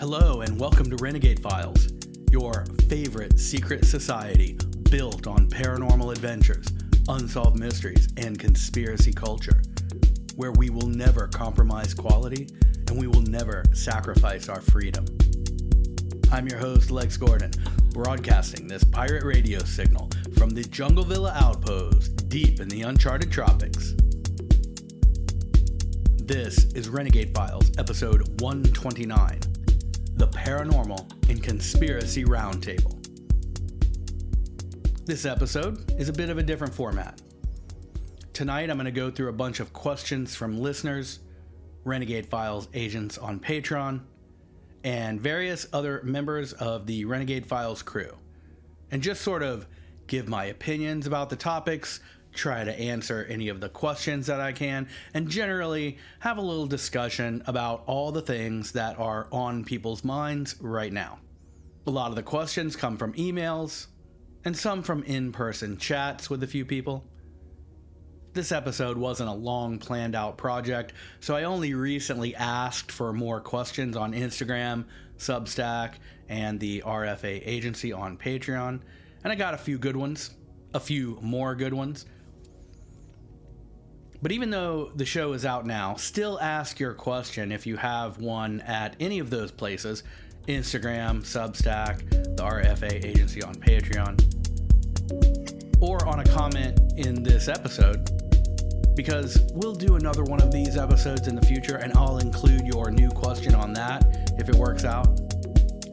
Hello and welcome to Renegade Files, your favorite secret society built on paranormal adventures, unsolved mysteries, and conspiracy culture, where we will never compromise quality and we will never sacrifice our freedom. I'm your host, Lex Gordon, broadcasting this pirate radio signal from the Jungle Villa Outpost deep in the uncharted tropics. This is Renegade Files, episode 129, The Paranormal and Conspiracy Roundtable. This episode is a bit of a different format. Tonight I'm going to go through a bunch of questions from listeners, Renegade Files agents on Patreon, and various other members of the Renegade Files crew, and just sort of give my opinions about the topics, try to answer any of the questions that I can, and generally have a little discussion about all the things that are on people's minds right now. A lot of the questions come from emails, and some from in-person chats with a few people. This episode wasn't a long planned out project, so I only recently asked for more questions on Instagram, Substack, and the RFA agency on Patreon, and I got a few good ones, a few more good ones. But even though the show is out now, still ask your question if you have one at any of those places, Instagram, Substack, the RFA agency on Patreon, or on a comment in this episode, because we'll do another one of these episodes in the future and I'll include your new question on that if it works out.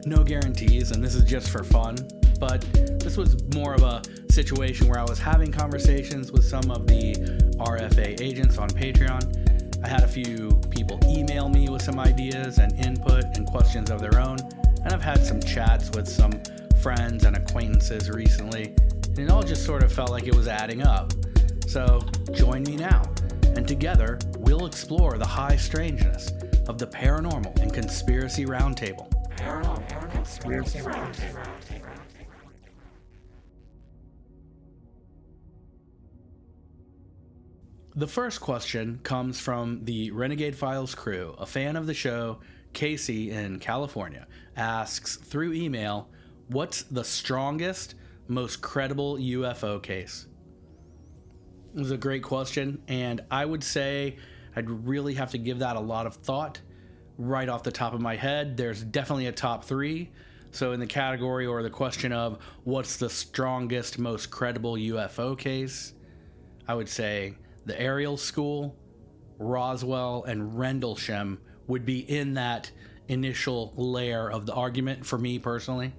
No guarantees, and this is just for fun, but this was more of a situation where I was having conversations with some of the RFA agents on Patreon. I had a few people email me with some ideas and input and questions of their own, and I've had some chats with some friends and acquaintances recently, and it all just sort of felt like it was adding up. So join me now, and together we'll explore the high strangeness of the Paranormal and Conspiracy Roundtable. Paranormal and Conspiracy Roundtable. The first question comes from the Renegade Files crew. A fan of the show, Casey in California, asks through email, what's the strongest, most credible UFO case? It was a great question, and I would say I'd really have to give that a lot of thought. Right off the top of my head, there's definitely a top three. So in the category or the question of what's the strongest, most credible UFO case, I would say the Ariel School, Roswell, and Rendlesham would be in that initial layer of the argument for me personally.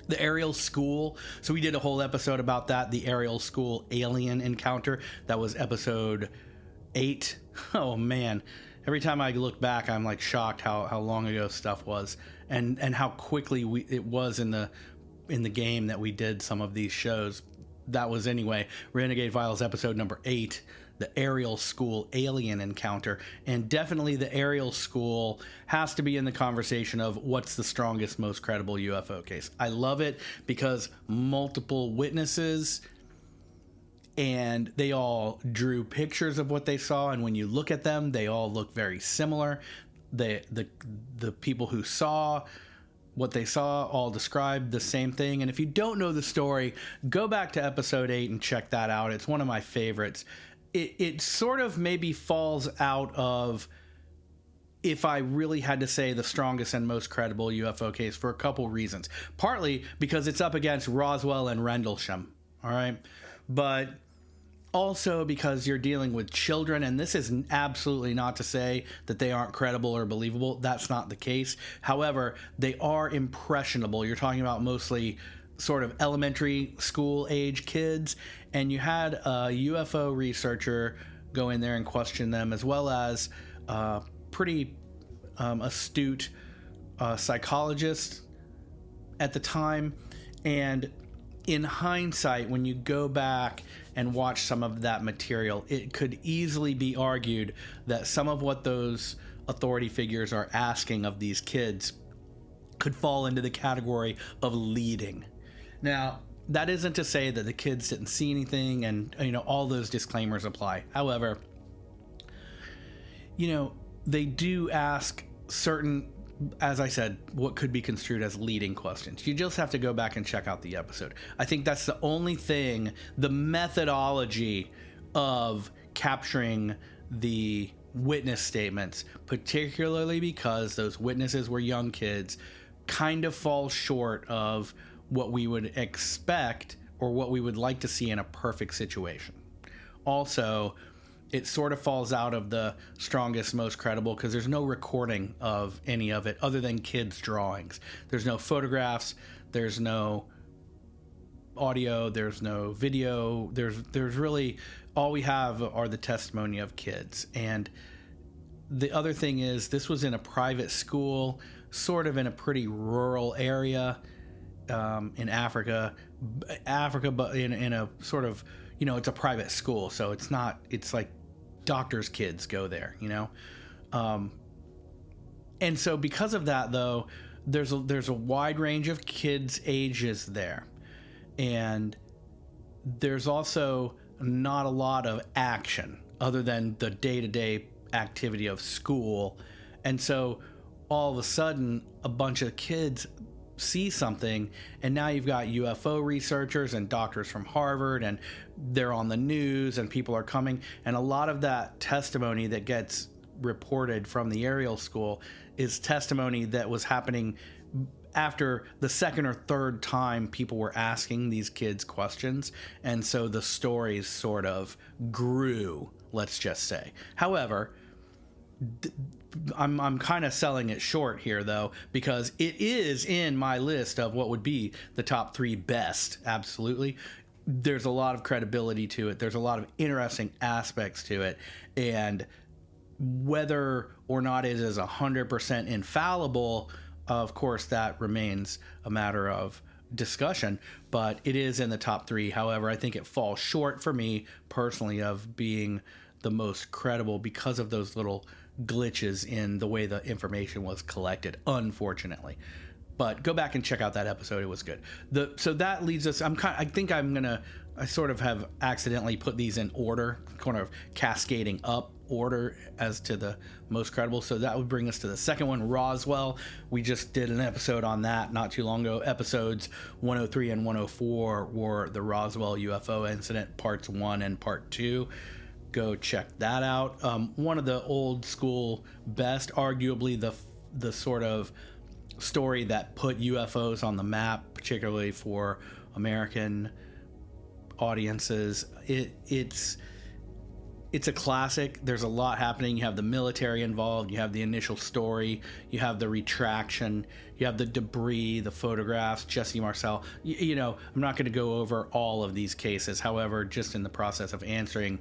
The Ariel School, so we did a whole episode about that, the Ariel School alien encounter. That was episode 8. Oh man, every time I look back, I'm like shocked how long ago stuff was, and how quickly it was in the game that we did some of these shows. That was anyway, Renegade Files episode number 8, the Ariel School alien encounter. And definitely the Ariel School has to be in the conversation of what's the strongest, most credible UFO case. I love it because multiple witnesses, and they all drew pictures of what they saw, and when you look at them, they all look very similar. The people who saw what they saw all described the same thing. And if you don't know the story, go back to episode 8 and check that out. It's one of my favorites. It sort of maybe falls out of, if I really had to say, the strongest and most credible UFO case for a couple reasons. Partly because it's up against Roswell and Rendlesham, all right? But also because you're dealing with children, and this is absolutely not to say that they aren't credible or believable. That's not the case. However, they are impressionable. You're talking about mostly sort of elementary school age kids, and you had a UFO researcher go in there and question them, as well as pretty astute psychologist at the time. And in hindsight, when you go back and watch some of that material, it could easily be argued that some of what those authority figures are asking of these kids could fall into the category of leading. Now, that isn't to say that the kids didn't see anything, and all those disclaimers apply. However, they do ask certain as I said, what could be construed as leading questions. You just have to go back and check out the episode. I think that's the only thing, the methodology of capturing the witness statements, particularly because those witnesses were young kids, kind of falls short of what we would expect or what we would like to see in a perfect situation. Also, it sort of falls out of the strongest, most credible because there's no recording of any of it other than kids' drawings. There's no photographs. There's no audio. There's no video. There's really, all we have are the testimony of kids. And the other thing is, this was in a private school, sort of in a pretty rural area in Africa, but in a sort of, it's a private school. So it's like doctors' kids go there, and so because of that, though, there's a wide range of kids' ages there, and there's also not a lot of action other than the day-to-day activity of school. And so all of a sudden a bunch of kids see something, and now you've got UFO researchers and doctors from Harvard, and they're on the news, and people are coming, and a lot of that testimony that gets reported from the aerial school is testimony that was happening after the second or third time people were asking these kids questions, and so the stories sort of grew, let's just say. However, I'm kind of selling it short here, though, because it is in my list of what would be the top 3 best. Absolutely. There's a lot of credibility to it. There's a lot of interesting aspects to it. And whether or not it is 100% infallible, of course, that remains a matter of discussion, but it is in the top 3. However, I think it falls short for me personally of being the most credible because of those little glitches in the way the information was collected, unfortunately. But go back and check out that episode. It was good. So that leads us, I sort of have accidentally put these in order, kind of cascading up order as to the most credible. So that would bring us to the second one, Roswell. We just did an episode on that not too long ago. Episodes 103 and 104 were the Roswell UFO incident, parts 1 and part 2. Go check that out. One of the old school best, arguably the sort of story that put UFOs on the map, particularly for American audiences. It's a classic. There's a lot happening. You have the military involved. You have the initial story. You have the retraction. You have the debris, the photographs, Jesse Marcel. I'm not going to go over all of these cases. However, just in the process of answering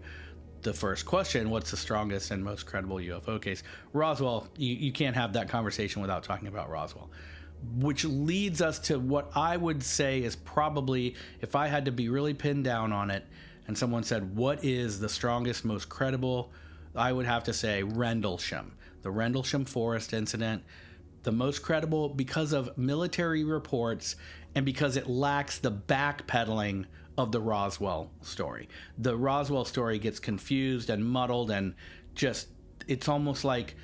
the first question, what's the strongest and most credible UFO case? Roswell, you can't have that conversation without talking about Roswell, which leads us to what I would say is probably, if I had to be really pinned down on it and someone said, what is the strongest, most credible, I would have to say Rendlesham, the Rendlesham Forest incident, the most credible because of military reports and because it lacks the backpedaling of the Roswell story. The Roswell story gets confused and muddled, and just, it's almost like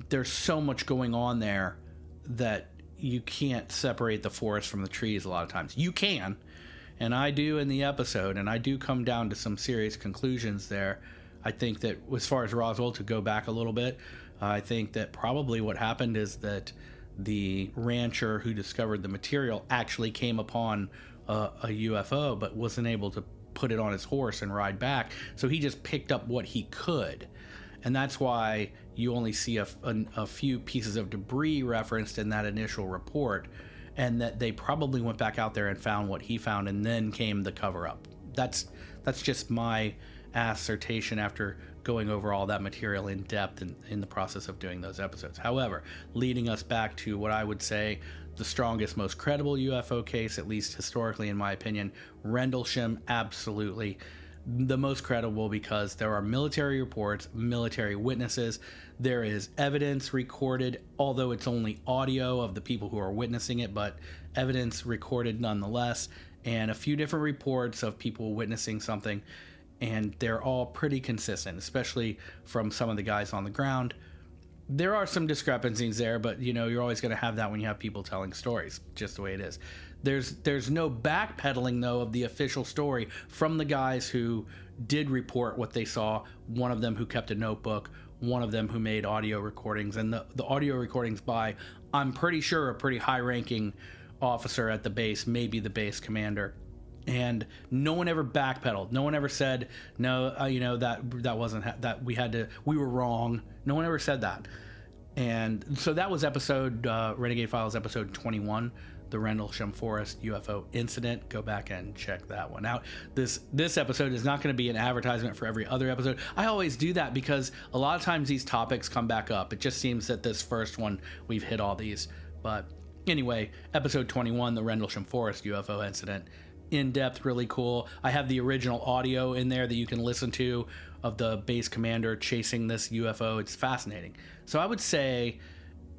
there's so much going on there that you can't separate the forest from the trees a lot of times. You can, and I do in the episode, and I do come down to some serious conclusions there. I think that as far as Roswell, to go back a little bit, I think that probably what happened is that the rancher who discovered the material actually came upon a UFO, but wasn't able to put it on his horse and ride back. So he just picked up what he could. And that's why you only see a few pieces of debris referenced in that initial report, and that they probably went back out there and found what he found, and then came the cover up. That's just my assertion after going over all that material in depth in the process of doing those episodes. However, leading us back to what I would say the strongest, most credible UFO case, at least historically in my opinion, Rendlesham, absolutely the most credible because there are military reports, military witnesses, there is evidence recorded, although it's only audio of the people who are witnessing it, but evidence recorded nonetheless, and a few different reports of people witnessing something, and they're all pretty consistent, especially from some of the guys on the ground. there are some discrepancies there, but you're always going to have that when you have people telling stories, just the way it is. There's no backpedaling though of the official story from the guys who did report what they saw. One of them who kept a notebook, one of them who made audio recordings, and the audio recordings by, I'm pretty sure, a pretty high-ranking officer at the base, maybe the base commander. And no one ever backpedaled. No one ever said, no, that wasn't, that we were wrong. No one ever said that. And so that was Renegade Files episode 21, the Rendlesham Forest UFO incident. Go back and check that one out. This episode is not going to be an advertisement for every other episode. I always do that because a lot of times these topics come back up. It just seems that this first one, we've hit all these. But anyway, episode 21, the Rendlesham Forest UFO incident. In depth, really cool. I have the original audio in there that you can listen to of the base commander chasing this UFO. It's fascinating. So I would say,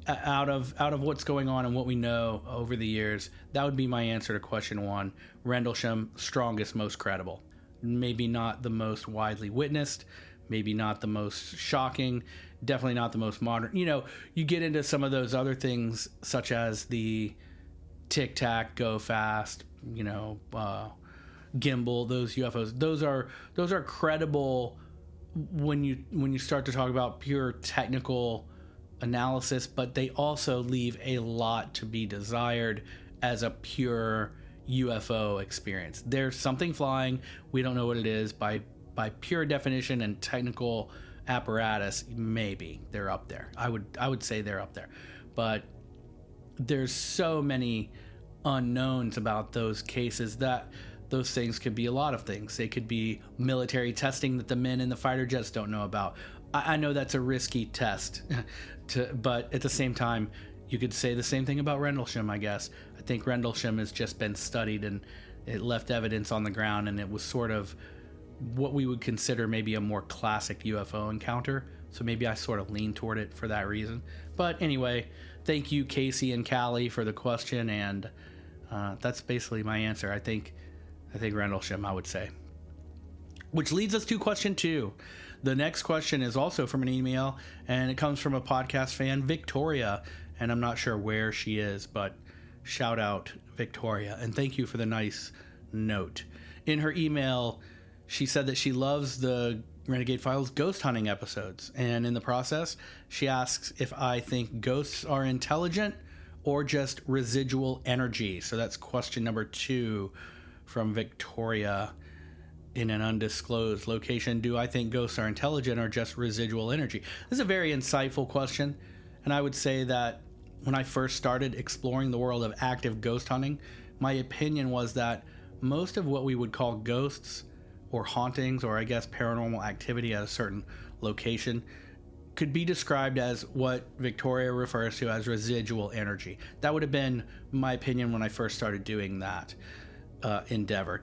out of what's going on and what we know over the years, that would be my answer to question 1. Rendlesham, strongest, most credible. Maybe not the most widely witnessed, maybe not the most shocking, definitely not the most modern. You get into some of those other things, such as the Tic Tac, Go Fast, gimbal, those UFOs. Those are credible when you start to talk about pure technical analysis, but they also leave a lot to be desired as a pure UFO experience. There's something flying. We don't know what it is. By pure definition and technical apparatus, maybe they're up there. I would say they're up there, but there's so many unknowns about those cases that those things could be a lot of things. They could be military testing that the men in the fighter jets don't know about. I know that's a risky test, but at the same time, you could say the same thing about Rendlesham, I guess. I think Rendlesham has just been studied and it left evidence on the ground, and it was sort of what we would consider maybe a more classic UFO encounter. So maybe I sort of lean toward it for that reason. But anyway, thank you, Casey and Callie, for the question, and that's basically my answer. I think Rendlesham, I would say. Which leads us to question 2. The next question is also from an email, and it comes from a podcast fan, Victoria, and I'm not sure where she is, but shout out Victoria, and thank you for the nice note. In her email, she said that she loves the Renegade Files ghost hunting episodes, and in the process, she asks if I think ghosts are intelligent or just residual energy. So that's question number 2 from Victoria. In an undisclosed location, do I think ghosts are intelligent or just residual energy? This is a very insightful question, and I would say that when I first started exploring the world of active ghost hunting, my opinion was that most of what we would call ghosts or hauntings, or I guess paranormal activity at a certain location, could be described as what Victoria refers to as residual energy. That would have been my opinion when I first started doing that.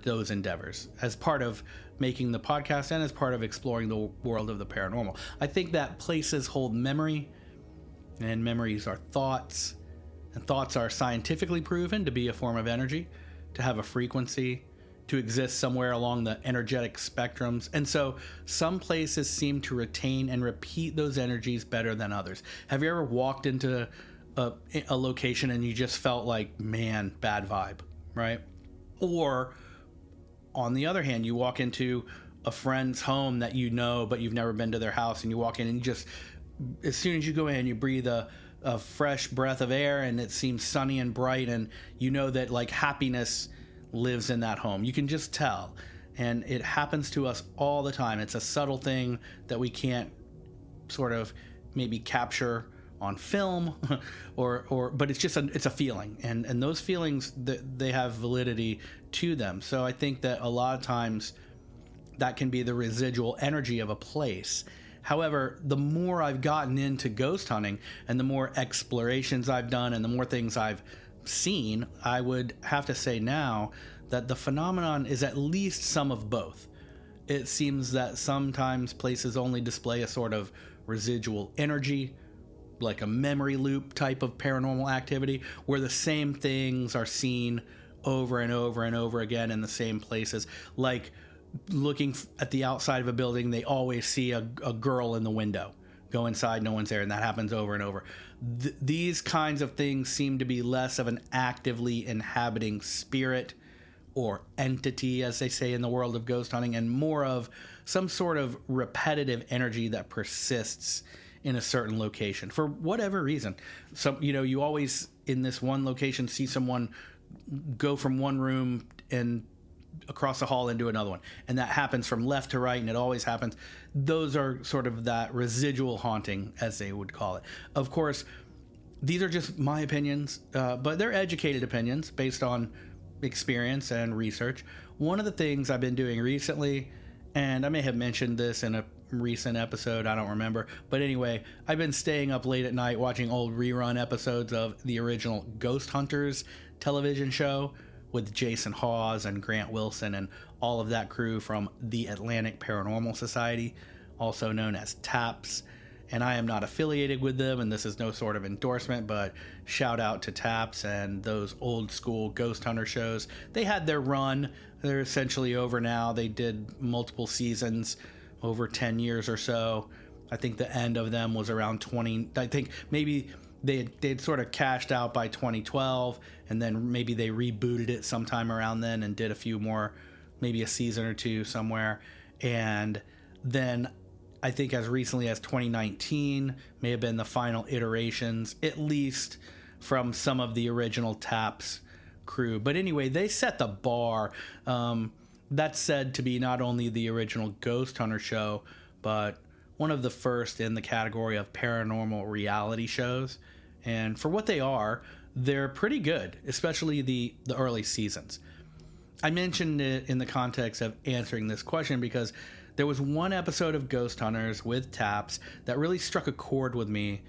Those endeavors, as part of making the podcast and as part of exploring the world of the paranormal. I think that places hold memory, and memories are thoughts, and thoughts are scientifically proven to be a form of energy, to have a frequency, to exist somewhere along the energetic spectrums. And so some places seem to retain and repeat those energies better than others. Have you ever walked into a location and you just felt like, man, bad vibe, right? Or on the other hand, you walk into a friend's home that you know, but you've never been to their house, and you walk in and you just, as soon as you go in, you breathe a fresh breath of air, and it seems sunny and bright, and you know that like happiness lives in that home. You can just tell, and it happens to us all the time. It's a subtle thing that we can't sort of maybe capture on film, but it's just it's a feeling, and those feelings, they have validity to them. So I think that a lot of times that can be the residual energy of a place. However, the more I've gotten into ghost hunting and the more explorations I've done and the more things I've seen, I would have to say now that the phenomenon is at least some of both. It seems that sometimes places only display a sort of residual energy, like a memory loop type of paranormal activity, where the same things are seen over and over and over again in the same places. Like looking at the outside of a building, they always see a girl in the window. go inside, no one's there, and that happens over and over. These kinds of things seem to be less of an actively inhabiting spirit or entity, as they say in the world of ghost hunting, and more of some sort of repetitive energy that persists in a certain location for whatever reason. So, you always in this one location see someone go from one room and across the hall into another one, and that happens from left to right, and it always happens. Those are sort of that residual haunting, as they would call it. Of course, these are just my opinions, but they're educated opinions based on experience and research. One of the things I've been doing recently, and I may have mentioned this in a recent episode, I don't remember, but anyway, I've been staying up late at night watching old rerun episodes of the original Ghost Hunters television show with Jason Hawes and Grant Wilson and all of that crew from the Atlantic Paranormal Society, also known as TAPS. And I am not affiliated with them, and this is no sort of endorsement, but shout out to TAPS and those old school ghost hunter shows. They had their run. They're essentially over now. They did multiple seasons over 10 years or so. I think the end of them was around 20. I think maybe they'd sort of cashed out by 2012, and then maybe they rebooted it sometime around then and did a few more, maybe a season or two somewhere. And then I think as recently as 2019 may have been the final iterations, at least from some of the original TAPS crew. But anyway, they set the bar. That's said to be not only the original Ghost Hunter show, but one of the first in the category of paranormal reality shows. And for what they are, they're pretty good, especially the early seasons. I mentioned it in the context of answering this question because there was one episode of Ghost Hunters with TAPS that really struck a chord with me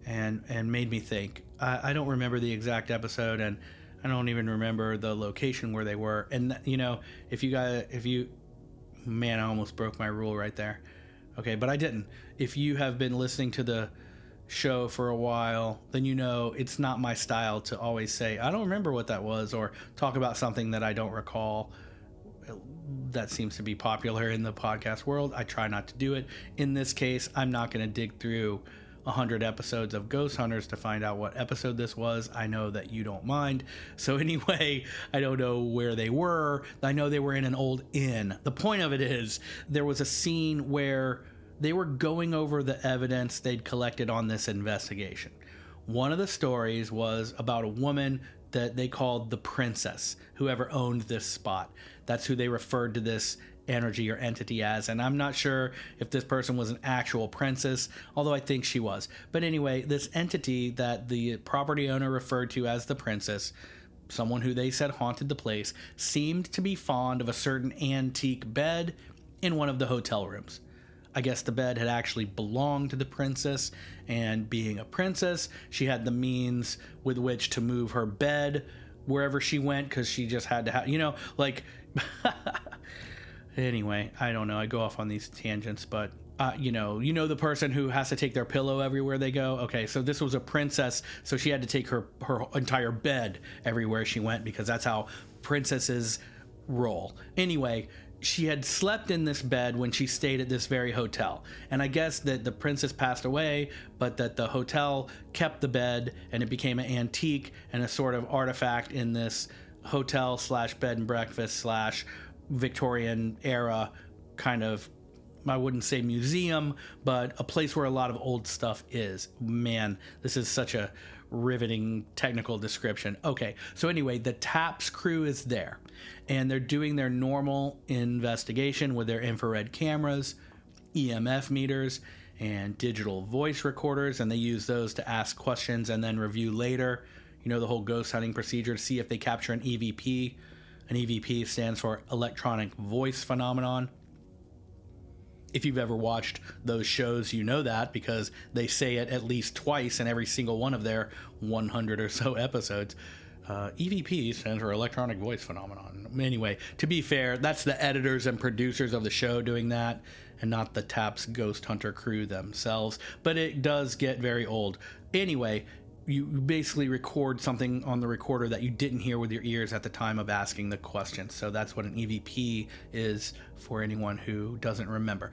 and made me think. I don't remember the exact episode, and I don't even remember the location where they were. And, man, I almost broke my rule right there. Okay, but I didn't. If you have been listening to the show for a while, then it's not my style to always say, I don't remember what that was, or talk about something that I don't recall. That seems to be popular in the podcast world. I try not to do it. In this case, I'm not going to dig through 100 episodes of Ghost Hunters to find out what episode this was. I know that you don't mind. So anyway, I don't know where they were. I know they were in an old inn. The point of it is there was a scene where they were going over the evidence they'd collected on this investigation. One of the stories was about a woman that they called the princess, whoever owned this spot. That's who they referred to this energy or entity as, and I'm not sure if this person was an actual princess, although I think she was. But anyway, this entity that the property owner referred to as the princess, someone who they said haunted the place, seemed to be fond of a certain antique bed in one of the hotel rooms. I guess the bed had actually belonged to the princess, and being a princess, she had the means with which to move her bed wherever she went, because she just had to have, Anyway, I don't know. I go off on these tangents, but the person who has to take their pillow everywhere they go. Okay, so this was a princess, so she had to take her entire bed everywhere she went, because that's how princesses roll. Anyway, she had slept in this bed when she stayed at this very hotel, and I guess that the princess passed away, but that the hotel kept the bed, and it became an antique and a sort of artifact in this hotel / bed and breakfast / Victorian era kind of, I wouldn't say museum, but a place where a lot of old stuff is. Man, this is such a riveting technical description. Okay, so anyway, the TAPS crew is there, and they're doing their normal investigation with their infrared cameras, EMF meters, and digital voice recorders, and they use those to ask questions and then review later. The whole ghost hunting procedure to see if they capture an EVP. An EVP stands for electronic voice phenomenon. If you've ever watched those shows, you know that, because they say it at least twice in every single one of their 100 or so episodes. EVP stands for electronic voice phenomenon. Anyway, to be fair, that's the editors and producers of the show doing that, and not the TAPS Ghost Hunter crew themselves. But it does get very old. Anyway, you basically record something on the recorder that you didn't hear with your ears at the time of asking the question. So that's what an EVP is, for anyone who doesn't remember.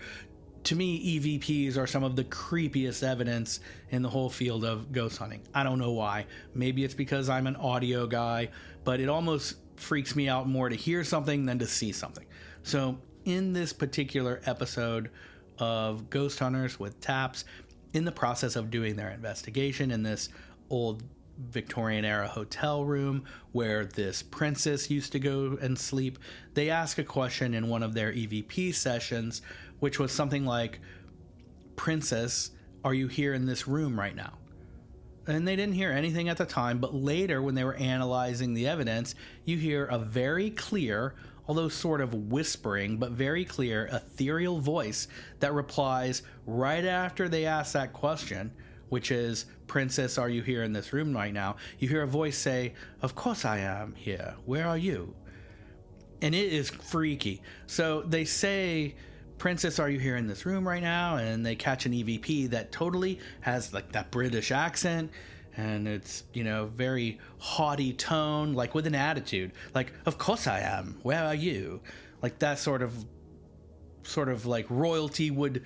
to me, EVPs are some of the creepiest evidence in the whole field of ghost hunting. I don't know why. Maybe it's because I'm an audio guy, but it almost freaks me out more to hear something than to see something. So in this particular episode of Ghost Hunters with Taps, in the process of doing their investigation in this old Victorian era hotel room where this princess used to go and sleep, they ask a question in one of their EVP sessions, which was something like, "Princess, are you here in this room right now?" And they didn't hear anything at the time, but later when they were analyzing the evidence, you hear a very clear, although sort of whispering, but very clear, ethereal voice that replies right after they ask that question, which is, "Princess, are you here in this room right now?" You hear a voice say, "Of course I am here. Where are you?" And it is freaky. So they say, "Princess, are you here in this room right now?" And they catch an EVP that totally has like that British accent, and it's, very haughty tone, like with an attitude, like, "Of course I am. Where are you?" Like that sort of like royalty would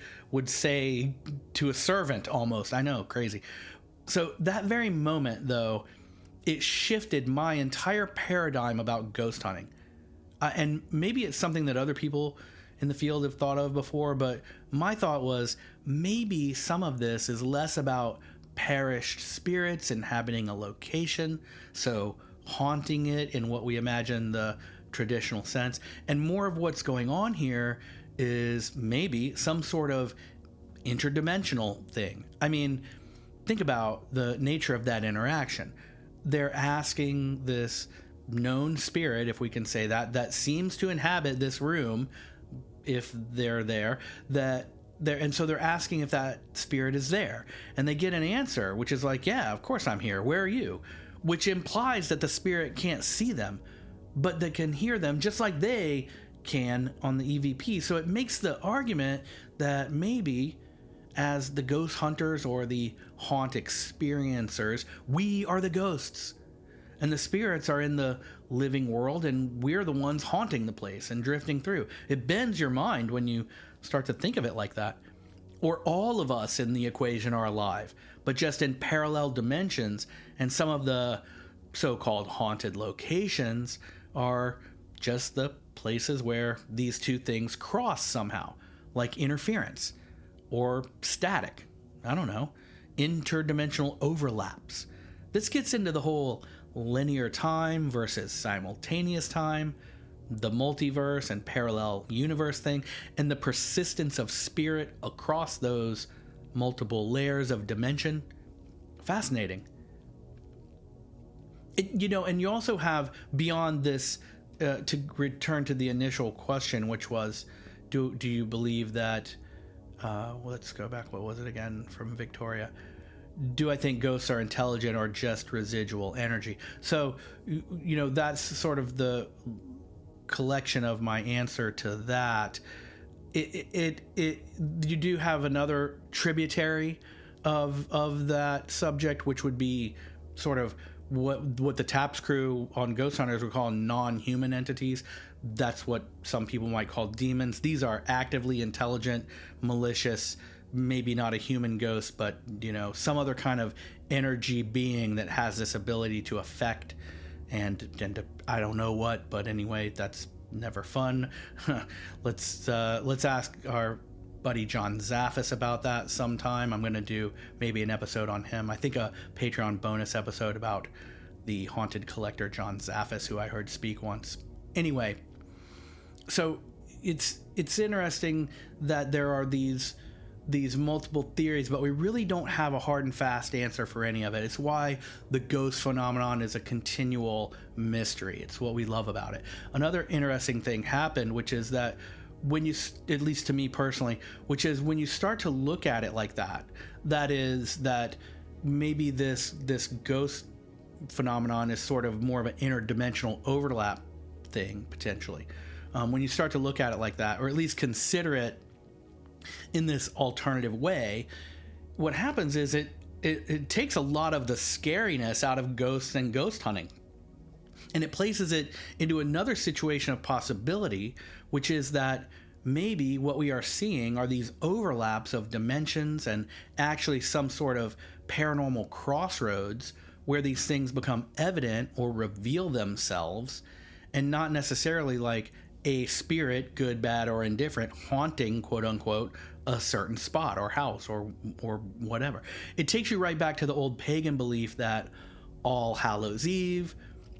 say to a servant almost. I know, crazy. So that very moment, though, it shifted my entire paradigm about ghost hunting. And maybe it's something that other people in the field have thought of before, but my thought was maybe some of this is less about perished spirits inhabiting a location, so haunting it in what we imagine the traditional sense, and more of what's going on here is maybe some sort of interdimensional thing. I mean, think about the nature of that interaction. They're asking this known spirit, if we can say that seems to inhabit this room, if they're there, and so they're asking if that spirit is there, and they get an answer which is like, "Yeah, of course I'm here. Where are you?" Which implies that the spirit can't see them, but they can hear them just like they can on the EVP. So it makes the argument that maybe as the ghost hunters or the haunt experiencers, we are the ghosts and the spirits are in the living world, and we're the ones haunting the place and drifting through. It bends your mind when you start to think of it like that. Or all of us in the equation are alive, but just in parallel dimensions, and some of the so-called haunted locations are just the places where these two things cross somehow, like interference or static. I don't know, interdimensional overlaps. This gets into the whole linear time versus simultaneous time, the multiverse and parallel universe thing, and the persistence of spirit across those multiple layers of dimension. Fascinating. And you also have beyond this, to return to the initial question, which was, do you believe that, let's go back, what was it again from Victoria? Do I think ghosts are intelligent or just residual energy? So, that's sort of the collection of my answer to that. You do have another tributary of that subject, which would be sort of what the TAPS crew on Ghost Hunters would call non-human entities. That's what some people might call demons. These are actively intelligent, malicious, maybe not a human ghost, but some other kind of energy being that has this ability to affect and to, I don't know what, but anyway, that's never fun. Let's ask our buddy John Zaffis about that sometime. I'm going to do maybe an episode on him. I think a Patreon bonus episode about the haunted collector John Zaffis, who I heard speak once. Anyway, so it's interesting that there are these multiple theories, but we really don't have a hard and fast answer for any of it. It's why the ghost phenomenon is a continual mystery. It's what we love about it. Another interesting thing happened, which is that when you, at least to me personally, which is when you start to look at it like that is that maybe this ghost phenomenon is sort of more of an interdimensional overlap thing, potentially. When you start to look at it like that, or at least consider it in this alternative way, what happens is it takes a lot of the scariness out of ghosts and ghost hunting, and it places it into another situation of possibility, which is that maybe what we are seeing are these overlaps of dimensions and actually some sort of paranormal crossroads where these things become evident or reveal themselves, and not necessarily like a spirit, good, bad, or indifferent, haunting, quote unquote, a certain spot or house or whatever. It takes you right back to the old pagan belief that All Hallows Eve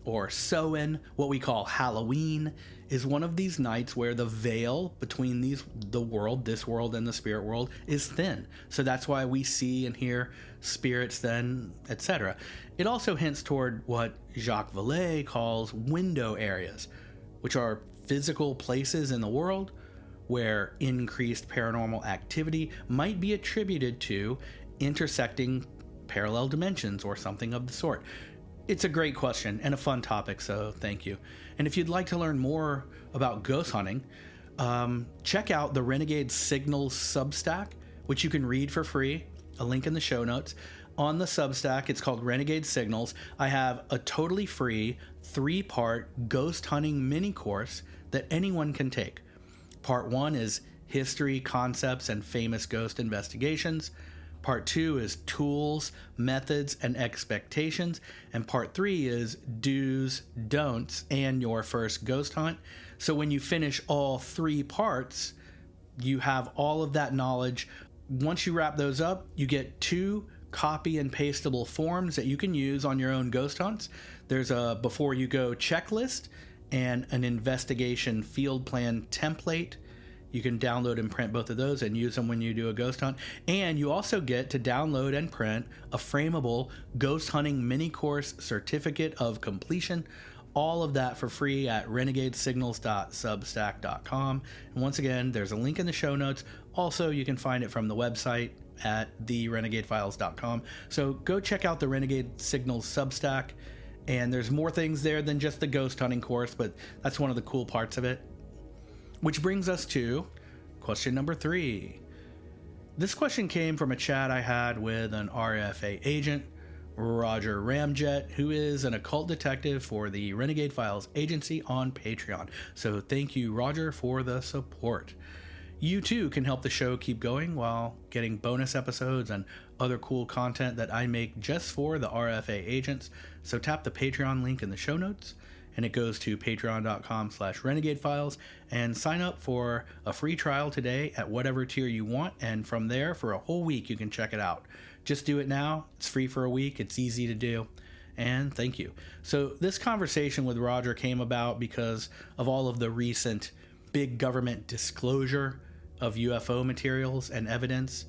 or Samhain, what we call Halloween, is one of these nights where the veil between this world and the spirit world is thin. So that's why we see and hear spirits then, etc. It also hints toward what Jacques Vallée calls window areas, which are physical places in the world where increased paranormal activity might be attributed to intersecting parallel dimensions or something of the sort. It's a great question and a fun topic, so thank you. And if you'd like to learn more about ghost hunting, check out the Renegade Signals Substack, which you can read for free, a link in the show notes. On the Substack, it's called Renegade Signals. I have a totally free 3-part ghost hunting mini course that anyone can take. Part 1 is history, concepts, and famous ghost investigations. Part 2 is tools, methods, and expectations. And Part 3 is do's, don'ts, and your first ghost hunt. So when you finish all 3 parts, you have all of that knowledge. Once you wrap those up, you get 2 copy and pastable forms that you can use on your own ghost hunts. There's a before you go checklist and an investigation field plan template. You can download and print both of those and use them when you do a ghost hunt. And you also get to download and print a frameable ghost hunting mini course certificate of completion. All of that for free at renegadesignals.substack.com. And once again, there's a link in the show notes. Also, you can find it from the website at therenegadefiles.com. So go check out the Renegade Signals Substack. And there's more things there than just the ghost hunting course, but that's one of the cool parts of it. Which brings us to question number 3. This question came from a chat I had with an RFA agent, Roger Ramjet, who is an occult detective for the Renegade Files agency on Patreon. So thank you, Roger, for the support. You too can help the show keep going while getting bonus episodes and other cool content that I make just for the RFA agents. So tap the Patreon link in the show notes, and it goes to patreon.com/renegadefiles, and sign up for a free trial today at whatever tier you want, and from there for a whole week you can check it out. Just do it now. It's free for a week. It's easy to do. And thank you. So this conversation with Roger came about because of all of the recent big government disclosure of UFO materials and evidence,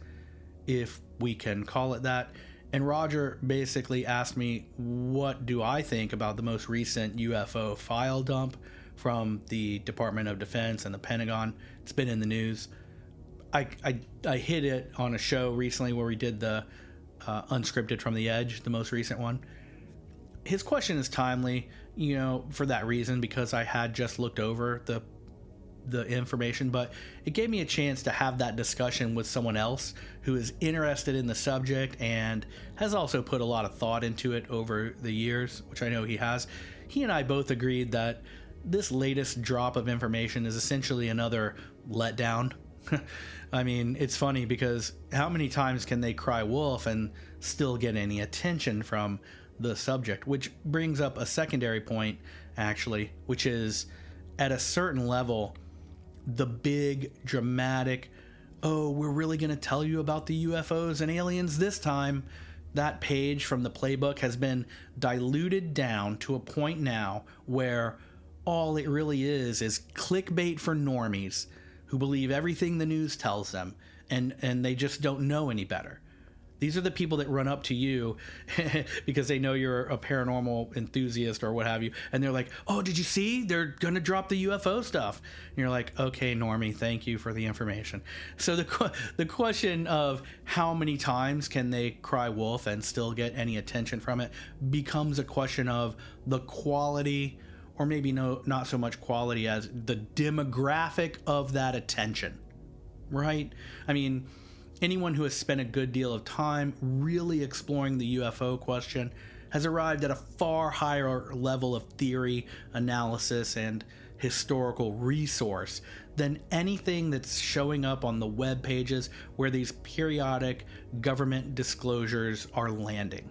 if we can call it that. And Roger basically asked me, what do I think about the most recent UFO file dump from the Department of Defense and the Pentagon? It's been in the news. I hit it on a show recently where we did the Unscripted from the Edge, the most recent one. His question is timely, for that reason, because I had just looked over the information, but it gave me a chance to have that discussion with someone else who is interested in the subject and has also put a lot of thought into it over the years, which I know he has. He and I both agreed that this latest drop of information is essentially another letdown. I mean, it's funny because how many times can they cry wolf and still get any attention from the subject? Which brings up a secondary point, actually, which is at a certain level, the big dramatic, oh, we're really going to tell you about the UFOs and aliens this time. That page from the playbook has been diluted down to a point now where all it really is clickbait for normies who believe everything the news tells them, and they just don't know any better. These are the people that run up to you because they know you're a paranormal enthusiast or what have you. And they're like, oh, did you see? They're going to drop the UFO stuff. And you're like, okay, normie, thank you for the information. So the question of how many times can they cry wolf and still get any attention from it becomes a question of the quality, or maybe not so much quality as the demographic of that attention, right? I mean, anyone who has spent a good deal of time really exploring the UFO question has arrived at a far higher level of theory, analysis, and historical resource than anything that's showing up on the web pages where these periodic government disclosures are landing.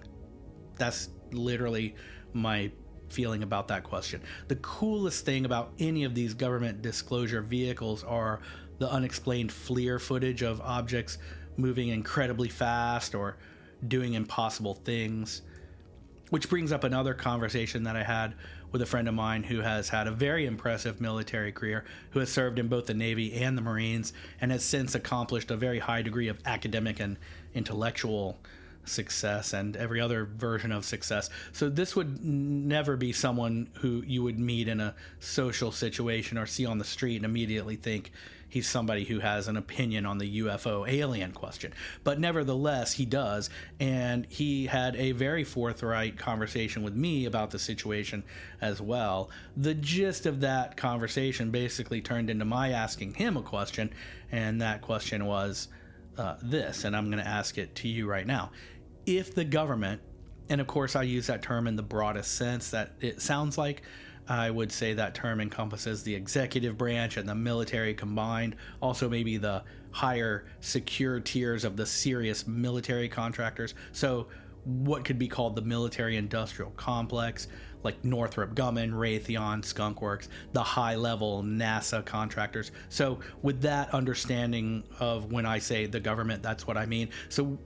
That's literally my feeling about that question. The coolest thing about any of these government disclosure vehicles are the unexplained FLIR footage of objects moving incredibly fast or doing impossible things. Which brings up another conversation that I had with a friend of mine who has had a very impressive military career, who has served in both the Navy and the Marines, and has since accomplished a very high degree of academic and intellectual success and every other version of success. So this would never be someone who you would meet in a social situation or see on the street and immediately think he's somebody who has an opinion on the UFO alien question. But nevertheless, he does, and he had a very forthright conversation with me about the situation as well. The gist of that conversation basically turned into my asking him a question, and that question was this, and I'm going to ask it to you right now. If the government, and of course I use that term in the broadest sense that it sounds like, I would say that term encompasses the executive branch and the military combined, also maybe the higher secure tiers of the serious military contractors. So what could be called the military industrial complex, like Northrop Grumman, Raytheon, Skunk Works, the high level NASA contractors. So with that understanding of when I say the government, that's what I mean. So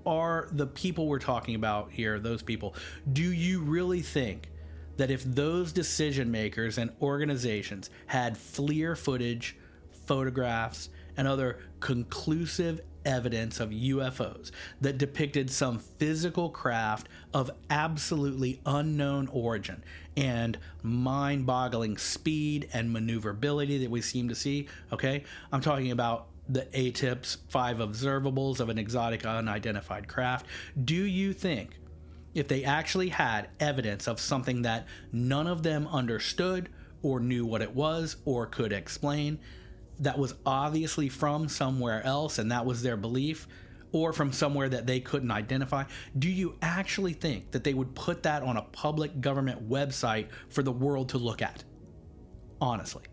are the people we're talking about here, those people, do you really think that if those decision makers and organizations had FLIR footage, photographs, and other conclusive evidence of UFOs that depicted some physical craft of absolutely unknown origin and mind-boggling speed and maneuverability that we seem to see, okay? I'm talking about the ATIP's 5 observables of an exotic unidentified craft. Do you think if they actually had evidence of something that none of them understood or knew what it was or could explain, that was obviously from somewhere else and that was their belief, or from somewhere that they couldn't identify, do you actually think that they would put that on a public government website for the world to look at? Honestly.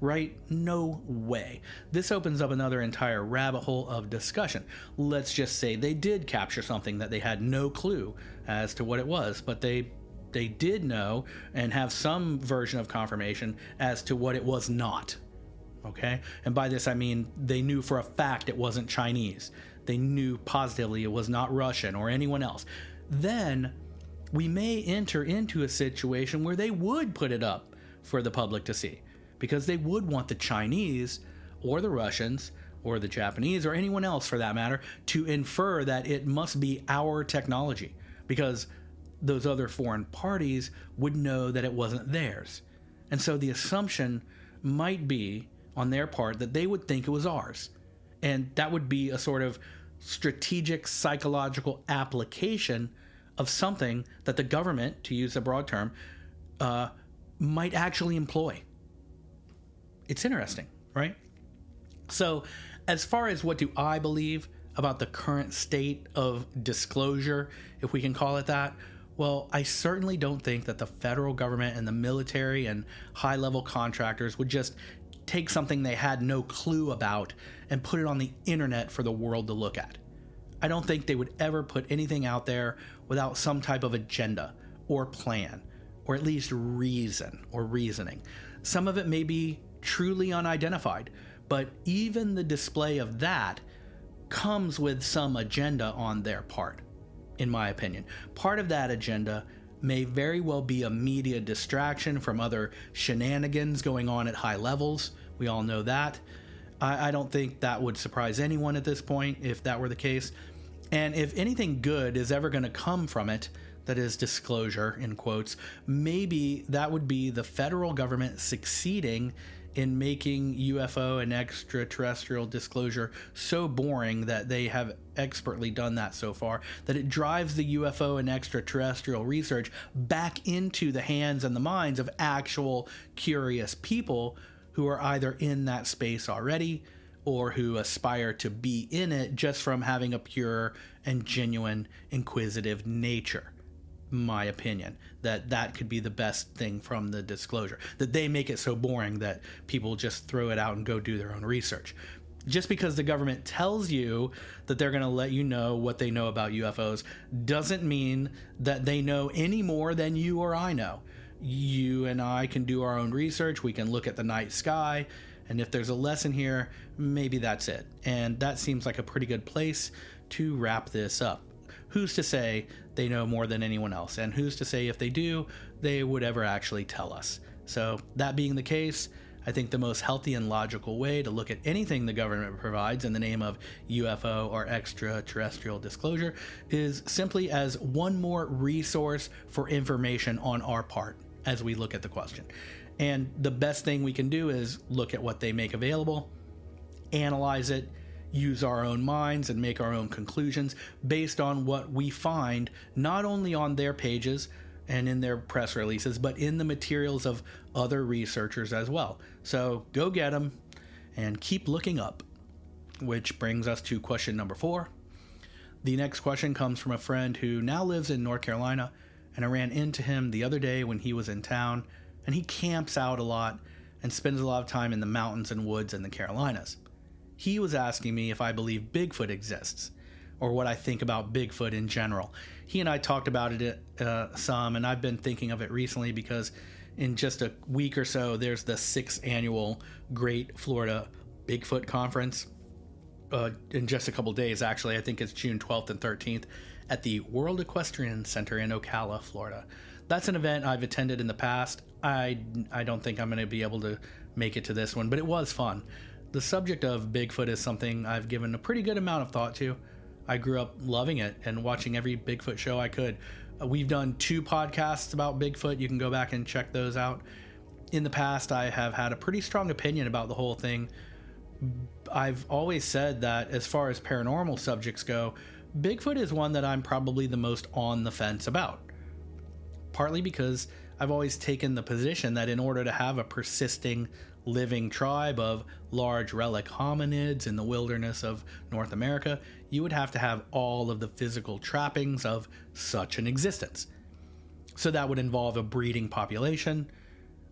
Right? No way. This opens up another entire rabbit hole of discussion. Let's just say they did capture something that they had no clue as to what it was, but they did know and have some version of confirmation as to what it was not. Okay? And by this I mean they knew for a fact it wasn't Chinese. They knew positively it was not Russian or anyone else. Then we may enter into a situation where they would put it up for the public to see, because they would want the Chinese or the Russians or the Japanese or anyone else for that matter to infer that it must be our technology, because those other foreign parties would know that it wasn't theirs. And so the assumption might be on their part that they would think it was ours. And that would be a sort of strategic psychological application of something that the government, to use a broad term, might actually employ. It's interesting, right? So as far as what do I believe about the current state of disclosure, if we can call it that, well, I certainly don't think that the federal government and the military and high-level contractors would just take something they had no clue about and put it on the internet for the world to look at. I don't think they would ever put anything out there without some type of agenda or plan, or at least reason or reasoning. Some of it may be truly unidentified, but even the display of that comes with some agenda on their part, in my opinion. Part of that agenda may very well be a media distraction from other shenanigans going on at high levels. We all know that. I don't think that would surprise anyone at this point if that were the case. And if anything good is ever going to come from it, that is disclosure in quotes, maybe that would be the federal government succeeding in making UFO and extraterrestrial disclosure so boring that they have expertly done that so far, that it drives the UFO and extraterrestrial research back into the hands and the minds of actual curious people who are either in that space already or who aspire to be in it just from having a pure and genuine inquisitive nature. my opinion, that could be the best thing from the disclosure, that they make it so boring that people just throw it out and go do their own research. Just because the government tells you that they're going to let you know what they know about UFOs doesn't mean that they know any more than you or I know. You and I can do our own research. We can look at the night sky, and if there's a lesson here, maybe that's it. And that seems like a pretty good place to wrap this up. Who's to say they know more than anyone else? And who's to say if they do, they would ever actually tell us? So that being the case, I think the most healthy and logical way to look at anything the government provides in the name of UFO or extraterrestrial disclosure is simply as one more resource for information on our part as we look at the question. And the best thing we can do is look at what they make available, analyze it, use our own minds, and make our own conclusions based on what we find, not only on their pages and in their press releases, but in the materials of other researchers as well. So go get them and keep looking up. Which brings us to question number 4. The next question comes from a friend who now lives in North Carolina, and I ran into him the other day when he was in town, and he camps out a lot and spends a lot of time in the mountains and woods in the Carolinas. He was asking me if I believe Bigfoot exists, or what I think about Bigfoot in general. He and I talked about it some, and I've been thinking of it recently because in just a week or so, there's the 6th annual Great Florida Bigfoot Conference. In just a couple days, actually. I think it's June 12th and 13th at the World Equestrian Center in Ocala, Florida. That's an event I've attended in the past. I don't think I'm going to be able to make it to this one, but it was fun. The subject of Bigfoot is something I've given a pretty good amount of thought to. I grew up loving it and watching every Bigfoot show I could. We've done 2 podcasts about Bigfoot. You can go back and check those out. In the past, I have had a pretty strong opinion about the whole thing. I've always said that as far as paranormal subjects go, Bigfoot is one that I'm probably the most on the fence about. Partly because I've always taken the position that in order to have a persisting living tribe of large relic hominids in the wilderness of North America, you would have to have all of the physical trappings of such an existence. So that would involve a breeding population,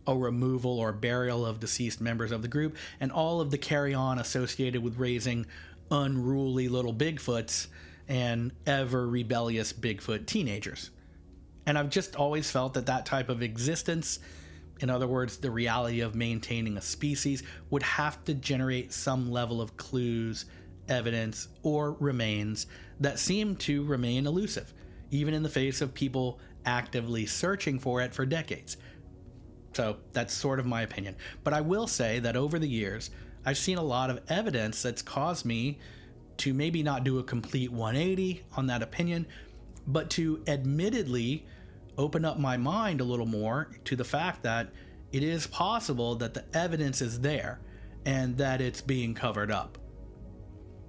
a removal or burial of deceased members of the group, and all of the carry-on associated with raising unruly little Bigfoots and ever rebellious Bigfoot teenagers. And I've just always felt that that type of existence, in other words, the reality of maintaining a species, would have to generate some level of clues, evidence, or remains that seem to remain elusive, even in the face of people actively searching for it for decades. So that's sort of my opinion. But I will say that over the years, I've seen a lot of evidence that's caused me to maybe not do a complete 180 on that opinion, but to admittedly open up my mind a little more to the fact that it is possible that the evidence is there and that it's being covered up.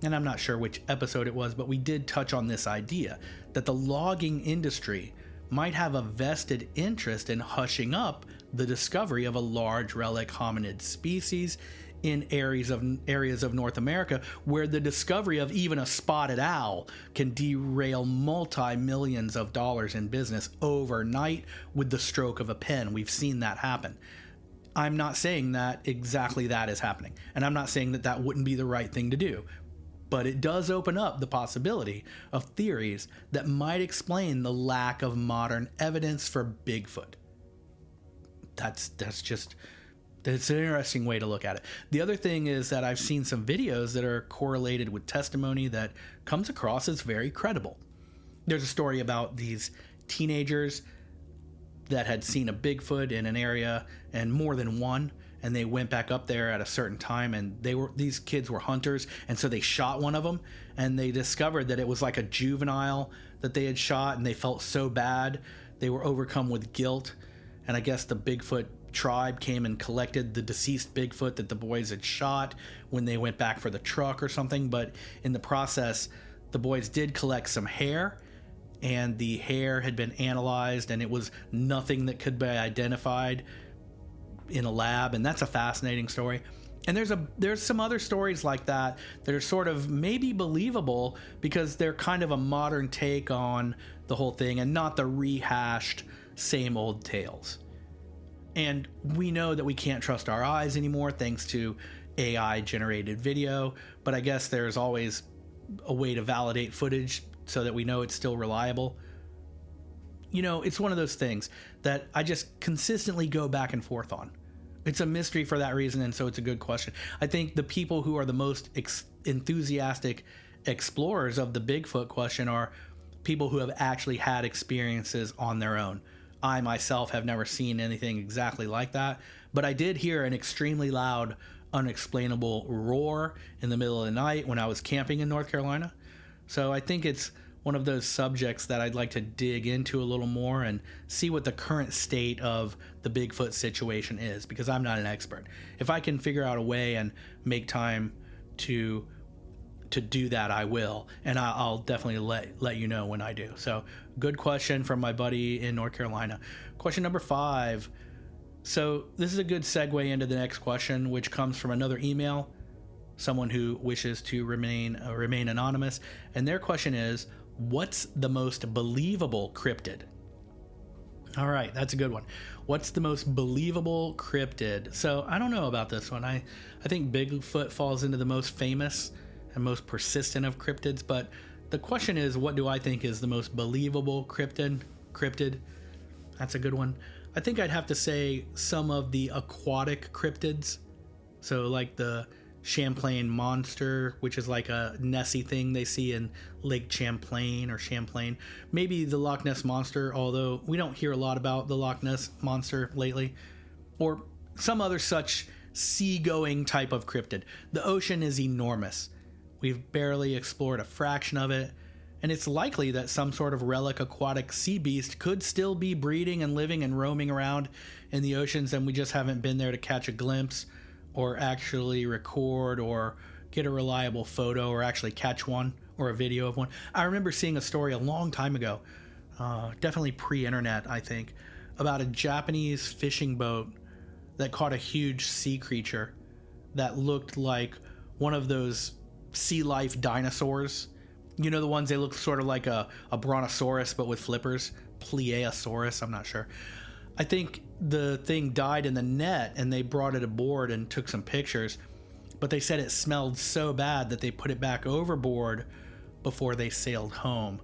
And I'm not sure which episode it was, but we did touch on this idea that the logging industry might have a vested interest in hushing up the discovery of a large relic hominid species in areas of North America where the discovery of even a spotted owl can derail multi-millions of dollars in business overnight with the stroke of a pen. We've seen that happen. I'm not saying that exactly that is happening, and I'm not saying that that wouldn't be the right thing to do, but it does open up the possibility of theories that might explain the lack of modern evidence for Bigfoot. It's an interesting way to look at it. The other thing is that I've seen some videos that are correlated with testimony that comes across as very credible. There's a story about these teenagers that had seen a Bigfoot in an area, and more than one, and they went back up there at a certain time, and these kids were hunters, and so they shot one of them, and they discovered that it was like a juvenile that they had shot, and they felt so bad. They were overcome with guilt, and I guess the Bigfoot tribe came and collected the deceased Bigfoot that the boys had shot when they went back for the truck or something. But in the process, the boys did collect some hair, and the hair had been analyzed, and it was nothing that could be identified in a lab. And that's a fascinating story. And there's some other stories like that are sort of maybe believable because they're kind of a modern take on the whole thing and not the rehashed same old tales. And we know that we can't trust our eyes anymore thanks to AI generated video, but I guess there's always a way to validate footage so that we know it's still reliable. You know, it's one of those things that I just consistently go back and forth on. It's a mystery for that reason, and so it's a good question. I think the people who are the most enthusiastic explorers of the Bigfoot question are people who have actually had experiences on their own. I myself have never seen anything exactly like that, but I did hear an extremely loud, unexplainable roar in the middle of the night when I was camping in North Carolina. So I think it's one of those subjects that I'd like to dig into a little more and see what the current state of the Bigfoot situation is, because I'm not an expert. If I can figure out a way and make time to do that, I will, and I'll definitely let you know when I do. So good question from my buddy in North Carolina. Question number 5. So this is a good segue into the next question, which comes from another email, someone who wishes to remain anonymous, and their question is, what's the most believable cryptid? All right, that's a good one. What's the most believable cryptid? So I don't know about this one. I think Bigfoot falls into the most famous and most persistent of cryptids, but the question is, what do I think is the most believable cryptid? That's a good one. I think I'd have to say some of the aquatic cryptids. So like the Champlain monster, which is like a Nessie thing they see in Lake Champlain or Champlain. Maybe the Loch Ness monster, although we don't hear a lot about the Loch Ness monster lately. Or some other such seagoing type of cryptid. The ocean is enormous. We've barely explored a fraction of it, and it's likely that some sort of relic aquatic sea beast could still be breeding and living and roaming around in the oceans, and we just haven't been there to catch a glimpse or actually record or get a reliable photo or actually catch one or a video of one. I remember seeing a story a long time ago, definitely pre-internet, I think, about a Japanese fishing boat that caught a huge sea creature that looked like one of those sea life dinosaurs. You know, the ones they look sort of like a brontosaurus but with flippers. Plesiosaurus, I'm not sure. I think the thing died in the net and they brought it aboard and took some pictures, but they said it smelled so bad that they put it back overboard before they sailed home.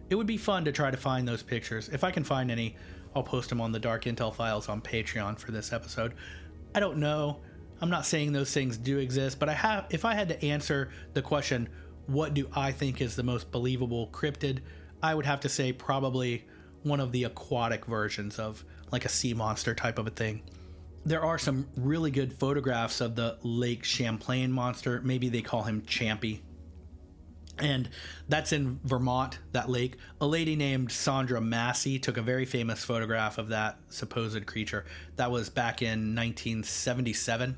It would be fun to try to find those pictures. If I can find any, I'll post them on the Dark Intel Files on Patreon for this episode. I don't know. I'm not saying those things do exist, but if I had to answer the question, what do I think is the most believable cryptid, I would have to say probably one of the aquatic versions of like a sea monster type of a thing. There are some really good photographs of the Lake Champlain monster. Maybe they call him Champy. And that's in Vermont, that lake. A lady named Sandra Massey took a very famous photograph of that supposed creature. That was back in 1977.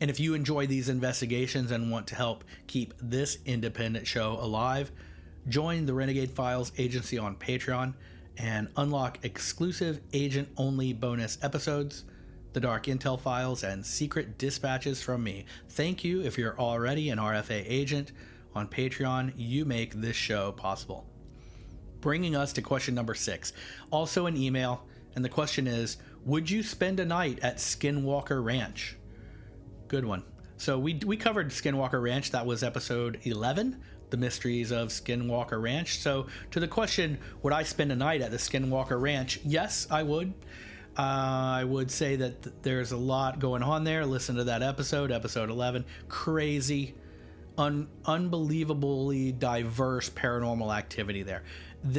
And if you enjoy these investigations and want to help keep this independent show alive, join the Renegade Files agency on Patreon and unlock exclusive agent-only bonus episodes, the Dark Intel Files, and secret dispatches from me. Thank you if you're already an RFA agent. On Patreon, you make this show possible. Bringing us to question number 6, also an email, and the question is, would you spend a night at Skinwalker Ranch? Good one. So we covered Skinwalker Ranch. That was episode 11, The Mysteries of Skinwalker Ranch. So to the question, would I spend a night at the Skinwalker Ranch? Yes, I would. I would say that there's a lot going on there. Listen to that episode 11. Crazy, unbelievably diverse paranormal activity there.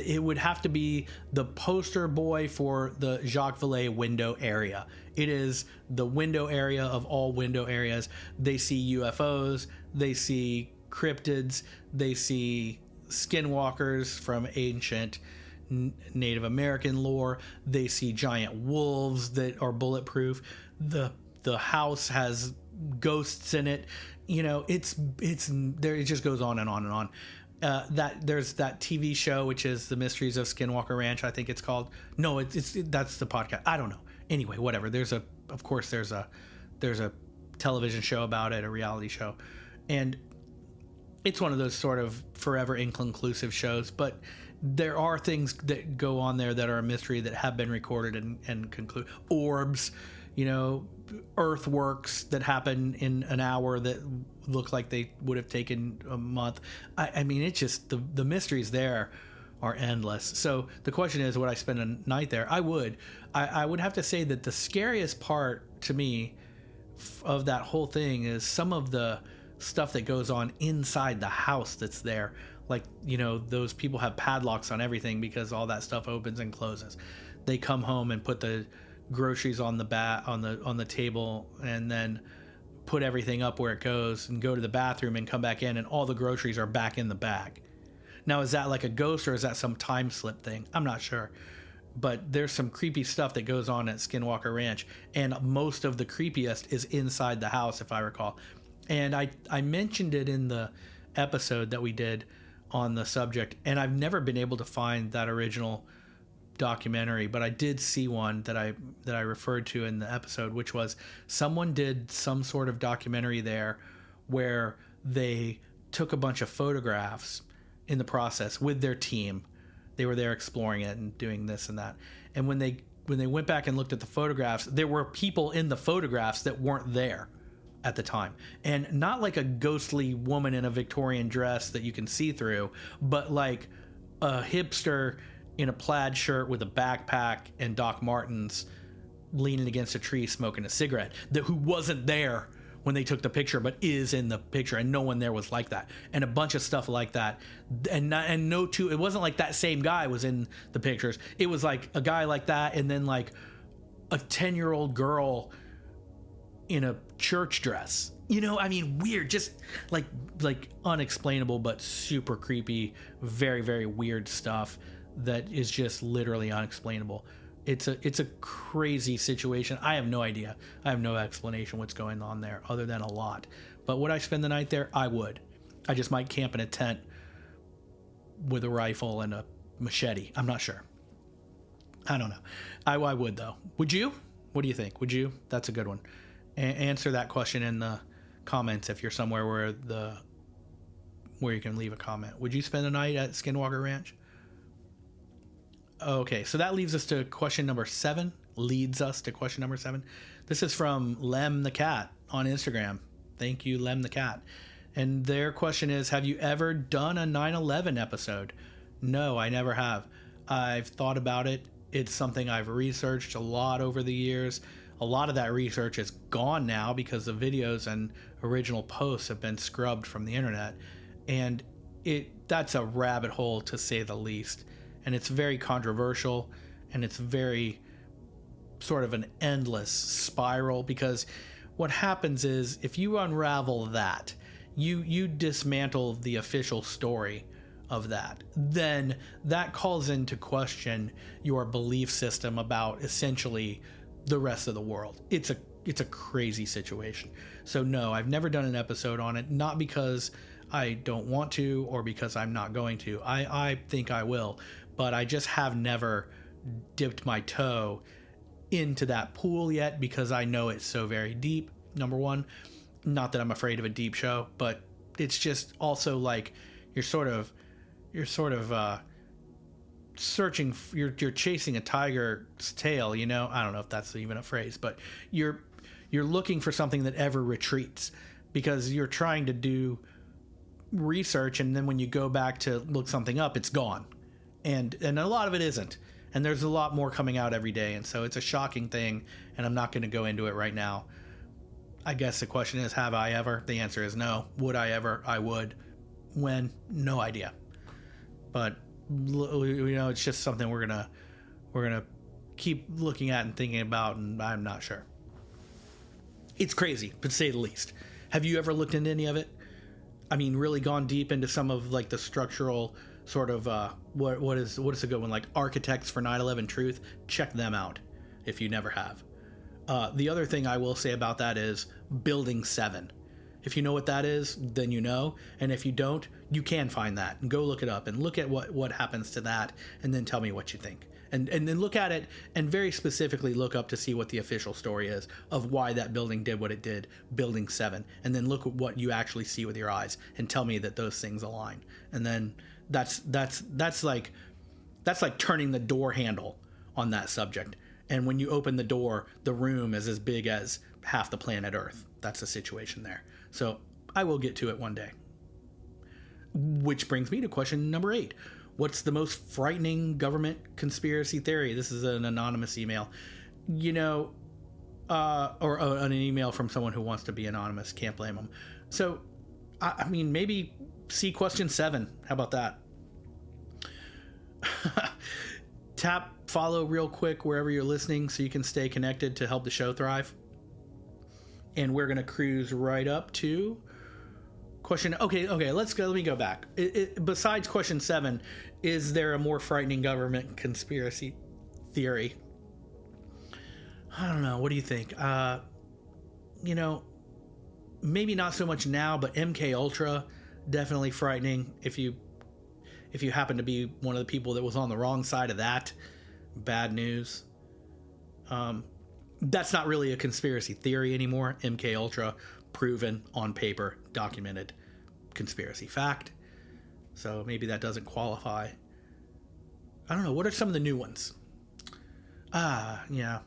It would have to be the poster boy for the Jacques Vallée window area. It is the window area of all window areas. They see UFOs, they see cryptids, they see skinwalkers from ancient Native American lore, they see giant wolves that are bulletproof. The house has ghosts in it. You know, it's there. It just goes on and on and on. There's that TV show which is The Mysteries of Skinwalker Ranch, I think it's called. No, that's the podcast. I don't know. Anyway, whatever. There's a television show about it, a reality show. And it's one of those sort of forever inconclusive shows, but there are things that go on there that are a mystery that have been recorded and conclude. Orbs, earthworks that happen in an hour that look like they would have taken a month. I mean, it's just the mysteries there are endless. So the question is, would I spend a night there? I would. I would have to say that the scariest part to me of that whole thing is some of the stuff that goes on inside the house that's there. Like, those people have padlocks on everything because all that stuff opens and closes. They come home and put the groceries on the table and then put everything up where it goes and go to the bathroom and come back in, and all the groceries are back in the bag. Now, is that like a ghost or is that some time slip thing? I'm not sure. But there's some creepy stuff that goes on at Skinwalker Ranch, and most of the creepiest is inside the house, if I recall. And I mentioned it in the episode that we did on the subject, and I've never been able to find that original documentary, but I did see one that I referred to in the episode, which was someone did some sort of documentary there where they took a bunch of photographs in the process with their team. They were there exploring it and doing this and that. And when they went back and looked at the photographs, there were people in the photographs that weren't there at the time, and not like a ghostly woman in a Victorian dress that you can see through, but like a hipster in a plaid shirt with a backpack and Doc Martens leaning against a tree smoking a cigarette, who wasn't there when they took the picture but is in the picture, and no one there was like that, and a bunch of stuff like that. It wasn't like that same guy was in the pictures. It was like a guy like that, and then like a 10-year-old girl in a church dress. I mean, weird, just like unexplainable but super creepy, very, very weird stuff that is just literally unexplainable. It's a crazy situation. I have no idea. I have no explanation what's going on there other than a lot. But would I spend the night there? I would. I just might camp in a tent with a rifle and a machete. I'm not sure. I don't know. I would, though. Would you? What do you think? Would you? That's a good one. Answer that question in the comments if you're somewhere where you can leave a comment. Would you spend the night at Skinwalker Ranch? Okay, so that leads us to question number 7. This is from Lem the Cat on Instagram. Thank you, Lem the Cat. And their question is, have you ever done a 9/11 episode? No, I never have. I've thought about it. It's something I've researched a lot over the years. A lot of that research is gone now because the videos and original posts have been scrubbed from the internet. And that's a rabbit hole, to say the least. And it's very controversial, and it's very sort of an endless spiral, because what happens is if you unravel that, you dismantle the official story of that, then that calls into question your belief system about essentially the rest of the world. It's a crazy situation. So no, I've never done an episode on it, not because I don't want to or because I'm not going to. I think I will, but I just have never dipped my toe into that pool yet because I know it's so very deep, number one. Not that I'm afraid of a deep show, but it's just also like you're sort of searching, you're chasing a tiger's tail, I don't know if that's even a phrase, but you're looking for something that ever retreats because you're trying to do research, and then when you go back to look something up, it's gone, and a lot of it isn't, and there's a lot more coming out every day, and so it's a shocking thing, and I'm not going to go into it right now. I guess the question is, have I ever? The answer is no. Would I ever? I would. When? No idea. But it's just something we're gonna keep looking at and thinking about, and I'm not sure. It's crazy, to say the least. Have you ever looked into any of it? I mean, really gone deep into some of like the structural sort of what is a good one, like Architects for 9/11 Truth? Check them out if you never have. The other thing I will say about that is Building 7. If you know what that is, then you know. And if you don't, you can find that and go look it up and look at what happens to that, and then tell me what you think. And then look at it and very specifically look up to see what the official story is of why that building did what it did, Building 7. And then look at what you actually see with your eyes and tell me that those things align. And then that's like turning the door handle on that subject. And when you open the door, the room is as big as half the planet Earth. That's the situation there. So I will get to it one day. Which brings me to question number 8. What's the most frightening government conspiracy theory? This is an anonymous email. Or an email from someone who wants to be anonymous. Can't blame them. So, I mean, maybe see question 7. How about that? Tap follow real quick wherever you're listening so you can stay connected to help the show thrive. And we're going to cruise right up to question. Okay, let's go. Let me go back. Besides question 7, is there a more frightening government conspiracy theory? I don't know. What do you think? Maybe not so much now, but MK Ultra, definitely frightening. If you happen to be one of the people that was on the wrong side of that, bad news. That's not really a conspiracy theory anymore. MK Ultra, proven on paper, documented conspiracy fact. So maybe that doesn't qualify. I don't know. What are some of the new ones? Yeah.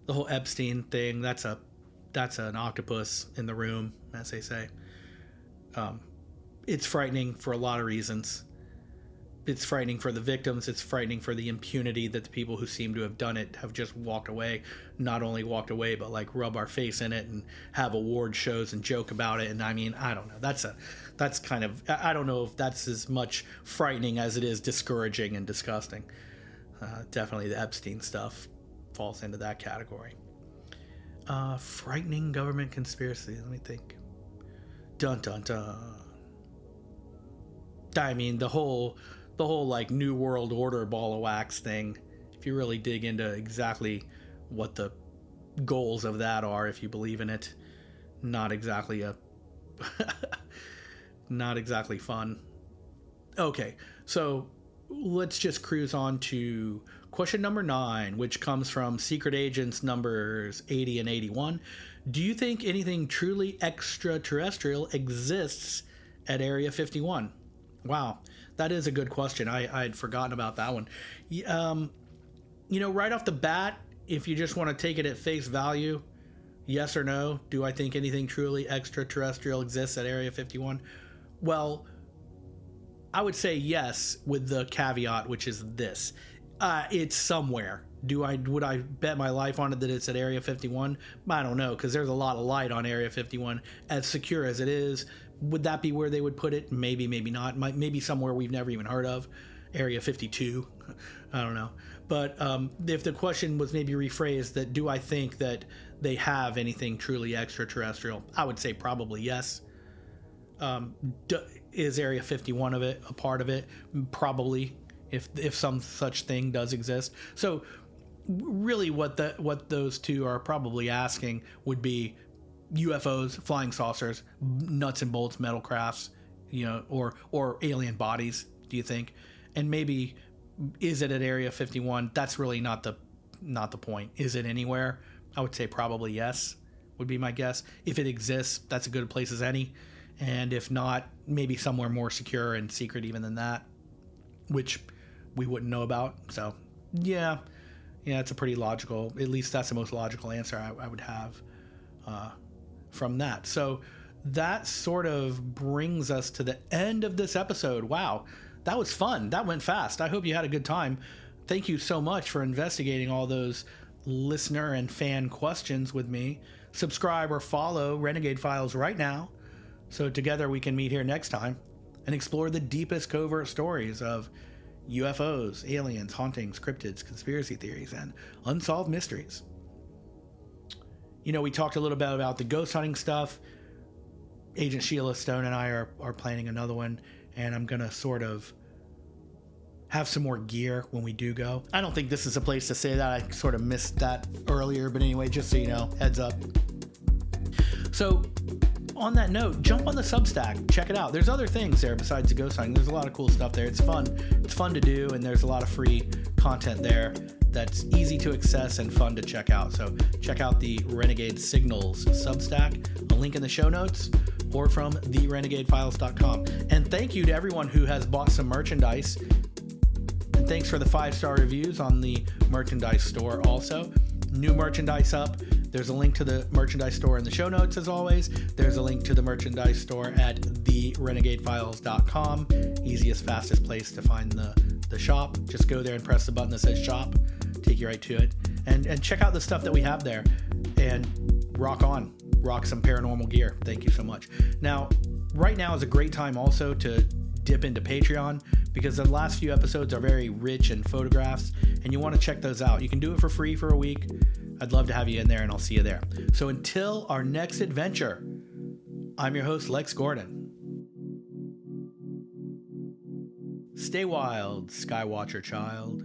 The whole Epstein thing, that's an octopus in the room, as they say. It's frightening for a lot of reasons. It's frightening for the victims. It's frightening for the impunity that the people who seem to have done it have just walked away. Not only walked away, but like rub our face in it and have award shows and joke about it. And I mean, I don't know. That's kind of, I don't know if that's as much frightening as it is discouraging and disgusting. Definitely the Epstein stuff falls into that category. Frightening government conspiracy. Let me think. Dun dun dun. I mean, the whole like New World Order ball of wax thing, if you really dig into exactly what the goals of that are, if you believe in it, not exactly fun. Okay, so let's just cruise on to question number 9, which comes from Secret Agents numbers 80 and 81. Do you think anything truly extraterrestrial exists at Area 51? Wow, that is a good question. I had forgotten about that one. Right off the bat, if you just want to take it at face value, yes or no, do I think anything truly extraterrestrial exists at Area 51? Well, I would say yes, with the caveat, which is this. It's somewhere. Would I bet my life on it that it's at Area 51? I don't know, because there's a lot of light on Area 51. As secure as it is, would that be where they would put it? Maybe, maybe not. Maybe somewhere we've never even heard of. Area 52. I don't know. But if the question was maybe rephrased that do I think that they have anything truly extraterrestrial, I would say probably yes. Is Area 51 of it a part of it? Probably, if some such thing does exist. So really what those two are probably asking would be UFOs, flying saucers, nuts and bolts, metal crafts, or alien bodies, do you think? And maybe, is it at Area 51? That's really not the point. Is it anywhere? I would say probably yes, would be my guess. If it exists, that's as good a place as any. And if not, maybe somewhere more secure and secret even than that, which we wouldn't know about. So yeah, it's a pretty logical, at least that's the most logical answer I would have from that. So that sort of brings us to the end of this episode. Wow, that was fun. That went fast. I hope you had a good time. Thank you so much for investigating all those listener and fan questions with me. Subscribe or follow Renegade Files right now, so together we can meet here next time and explore the deepest covert stories of UFOs, aliens, hauntings, cryptids, conspiracy theories, and unsolved mysteries. We talked a little bit about the ghost hunting stuff. Agent Sheila Stone and I are planning another one, and I'm going to sort of have some more gear when we do go. I don't think this is a place to say that. I sort of missed that earlier, but anyway, just so you know, heads up. So on that note, jump on the Substack, check it out. There's other things there besides the ghost hunting. There's a lot of cool stuff there. It's fun. It's fun to do, and there's a lot of free content there that's easy to access and fun to check out. So check out the Renegade Signals Substack, a link in the show notes, or from therenegadefiles.com. And thank you to everyone who has bought some merchandise. And thanks for the 5-star reviews on the merchandise store also. New merchandise up. There's a link to the merchandise store in the show notes as always. There's a link to the merchandise store at therenegadefiles.com. Easiest, fastest place to find the shop. Just go there and press the button that says shop. Take you right to it. And check out the stuff that we have there. And rock on. Rock some paranormal gear. Thank you so much. Now, right now is a great time also to dip into Patreon, because the last few episodes are very rich in photographs, and you want to check those out. You can do it for free for a week. I'd love to have you in there, and I'll see you there. So until our next adventure, I'm your host, Lex Gordon. Stay wild, Skywatcher child.